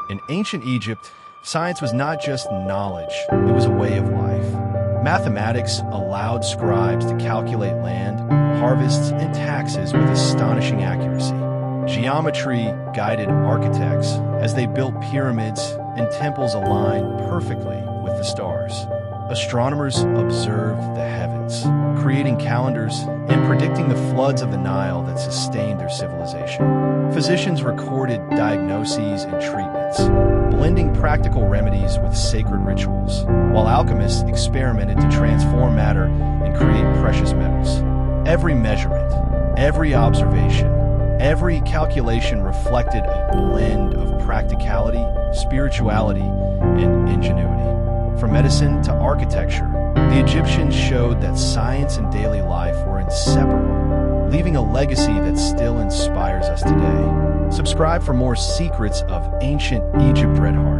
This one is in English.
In ancient Egypt, science was not just knowledge, it was a way of life. Mathematics allowed scribes to calculate land, harvests, and taxes with astonishing accuracy. Geometry guided architects as they built pyramids and temples aligned perfectly with the stars. Astronomers observed the heavens, creating calendars and predicting the floods of the Nile that sustained their civilization. Physicians recorded diagnoses and treatments, blending practical remedies with sacred rituals, while alchemists experimented to transform matter and create precious metals. Every measurement, every observation, every calculation reflected a blend of practicality, spirituality, and ingenuity. From medicine to architecture, the Egyptians showed that science and daily life were inseparable, leaving a legacy that still inspires us today. Subscribe for more secrets of ancient Egypt, Red Heart.